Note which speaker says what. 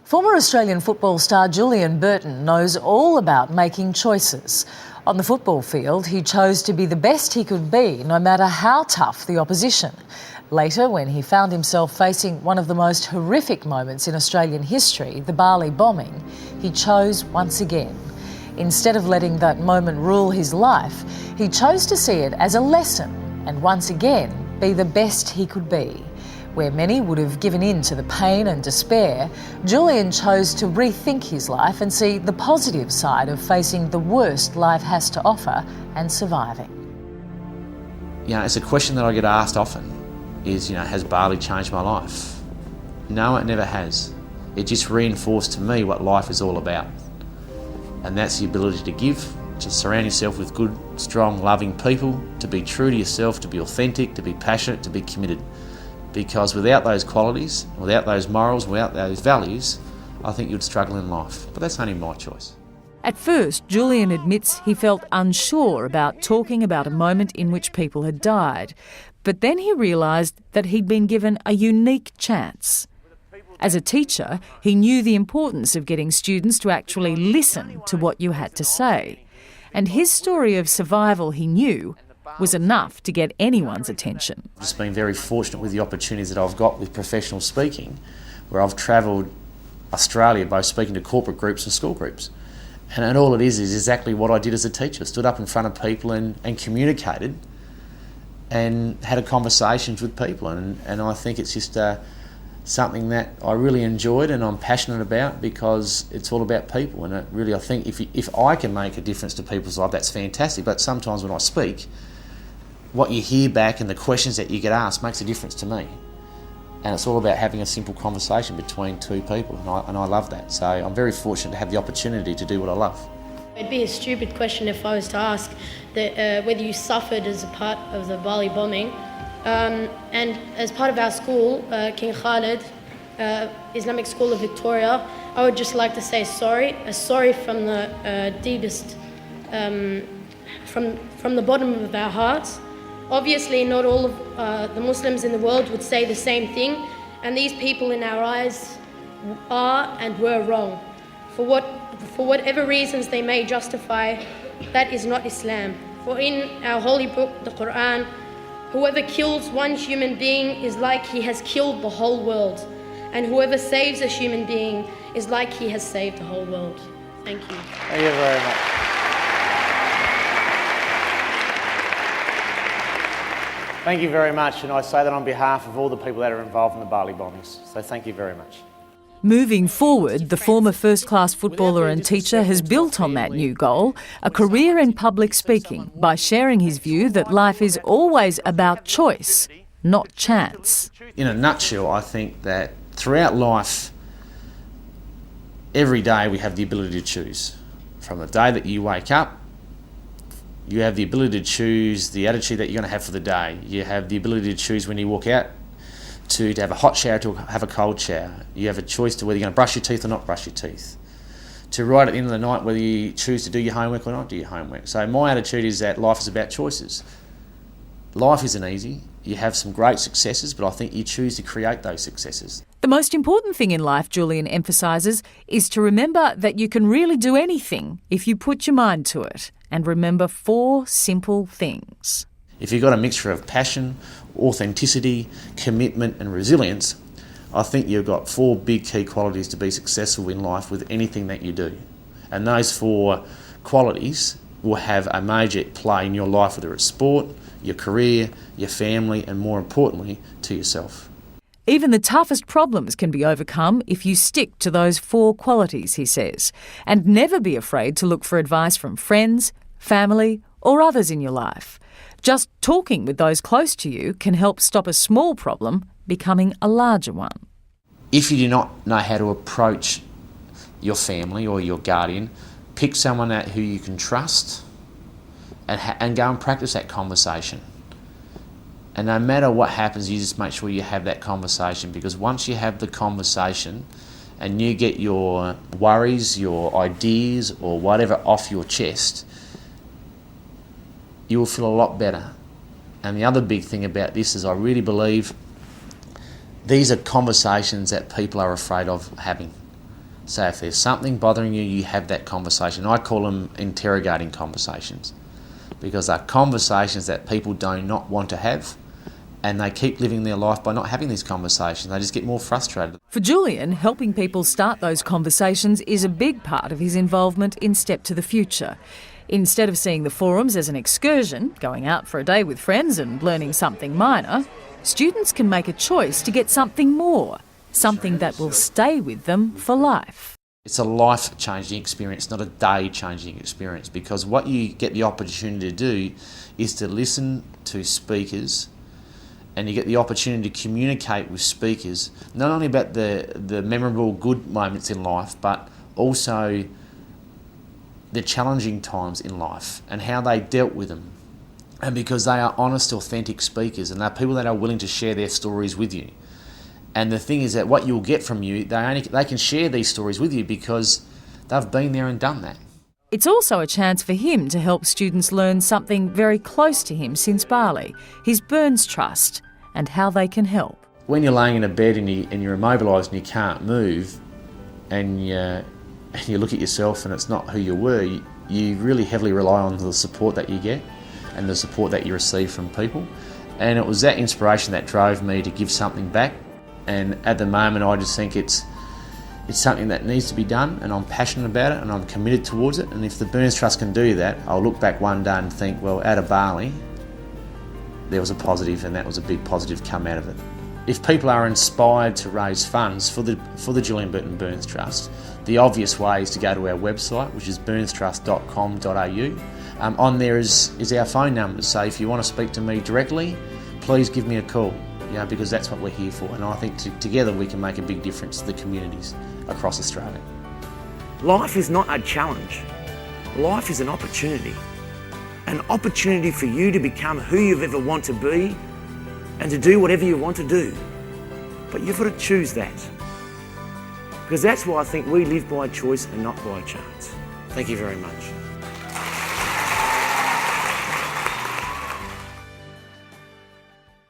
Speaker 1: Former Australian football star Julian Burton knows all about making choices. On the football field, he chose to be the best he could be, no matter how tough the opposition. Later, when he found himself facing one of the most horrific moments in Australian history, the Bali bombing, he chose once again. Instead of letting that moment rule his life, he chose to see it as a lesson and once again be the best he could be. Where many would have given in to the pain and despair, Julian chose to rethink his life and see the positive side of facing the worst life has to offer and surviving.
Speaker 2: It's a question that I get asked often is, has Bali changed my life? No, it never has. It just reinforced to me what life is all about. And that's the ability to give, to surround yourself with good, strong, loving people, to be true to yourself, to be authentic, to be passionate, to be committed. Because without those qualities, without those morals, without those values, I think you'd struggle in life. But that's only my choice.
Speaker 1: At first, Julian admits he felt unsure about talking about a moment in which people had died. But then he realised that he'd been given a unique chance. As a teacher, he knew the importance of getting students to actually listen to what you had to say. And his story of survival, he knew, was enough to get anyone's attention.
Speaker 2: I've just been very fortunate with the opportunities that I've got with professional speaking, where I've travelled Australia both speaking to corporate groups and school groups. And all it is exactly what I did as a teacher. Stood up in front of people and communicated and had a conversations with people. And I think it's just something that I really enjoyed and I'm passionate about because it's all about people. And I think if I can make a difference to people's life, that's fantastic. But sometimes when I speak, what you hear back and the questions that you get asked makes a difference to me. And it's all about having a simple conversation between two people, and I love that. So I'm very fortunate to have the opportunity to do what I love.
Speaker 3: It'd be a stupid question if I was to ask whether you suffered as a part of the Bali bombing. And as part of our school, King Khalid, Islamic School of Victoria, I would just like to say sorry. Sorry from the deepest, from the bottom of our hearts. Obviously, not all of the Muslims in the world would say the same thing, and these people in our eyes are and were wrong. For whatever reasons they may justify, that is not Islam. For in our holy book, the Quran, whoever kills one human being is like he has killed the whole world, and whoever saves a human being is like he has saved the whole world. Thank you.
Speaker 4: Thank you very much. Thank you very much, and I say that on behalf of all the people that are involved in the Bali bombings. So thank you very much.
Speaker 1: Moving forward, the former first-class footballer and teacher has built on that new goal, a career in public speaking, by sharing his view that life is always about choice, not chance.
Speaker 2: In a nutshell, I think that throughout life, every day we have the ability to choose. From the day that you wake up, you have the ability to choose the attitude that you're going to have for the day. You have the ability to choose when you walk out to have a hot shower, to have a cold shower. You have a choice to whether you're going to brush your teeth or not brush your teeth. To right at the end of the night, whether you choose to do your homework or not do your homework. So my attitude is that life is about choices. Life isn't easy. You have some great successes, but I think you choose to create those successes.
Speaker 1: The most important thing in life, Julian emphasises, is to remember that you can really do anything if you put your mind to it. And remember 4 simple things.
Speaker 2: If you've got a mixture of passion, authenticity, commitment and resilience, I think you've got 4 big key qualities to be successful in life with anything that you do. And those 4 qualities will have a major play in your life, whether it's sport, your career, your family and more importantly, to yourself.
Speaker 1: Even the toughest problems can be overcome if you stick to those 4 qualities, he says. And never be afraid to look for advice from friends, family or others in your life. Just talking with those close to you can help stop a small problem becoming a larger one.
Speaker 2: If you do not know how to approach your family or your guardian, pick someone who you can trust and go and practice that conversation. And no matter what happens, you just make sure you have that conversation, because once you have the conversation and you get your worries, your ideas or whatever off your chest, you will feel a lot better. And the other big thing about this is I really believe these are conversations that people are afraid of having. So if there's something bothering you, you have that conversation. I call them interrogating conversations, because they're conversations that people do not want to have, and they keep living their life by not having these conversations. They just get more frustrated.
Speaker 1: For Julian, helping people start those conversations is a big part of his involvement in Step to the Future. Instead of seeing the forums as an excursion, going out for a day with friends and learning something minor, students can make a choice to get something more, something that will stay with them for life.
Speaker 2: It's a life-changing experience, not a day-changing experience, because what you get the opportunity to do is to listen to speakers, and you get the opportunity to communicate with speakers, not only about the memorable good moments in life, but also the challenging times in life and how they dealt with them. And because they are honest, authentic speakers, and they're people that are willing to share their stories with you. And the thing is that what you'll get from you, they can share these stories with you because they've been there and done that.
Speaker 1: It's also a chance for him to help students learn something very close to him since Bali, his Burns Trust, and how they can help. When
Speaker 2: you're laying in a bed and you're immobilised and you can't move, and you look at yourself and it's not who you were, you really heavily rely on the support that you get and the support that you receive from people. And it was that inspiration that drove me to give something back. And at the moment, I just think it's something that needs to be done, and I'm passionate about it and I'm committed towards it. And if the Burns Trust can do that, I'll look back one day and think, well, out of Bali, there was a positive, and that was a big positive come out of it. If people are inspired to raise funds for the Julian Burton Burns Trust, the obvious way is to go to our website, which is burnstrust.com.au. On there is our phone number, so if you want to speak to me directly, please give me a call. Because that's what we're here for, and I think together we can make a big difference to the communities across Australia.
Speaker 5: Life is not a challenge. Life is an opportunity. An opportunity for you to become who you've ever want to be and to do whatever you want to do. But you've got to choose that. Because that's why I think we live by choice and not by chance. Thank you very much.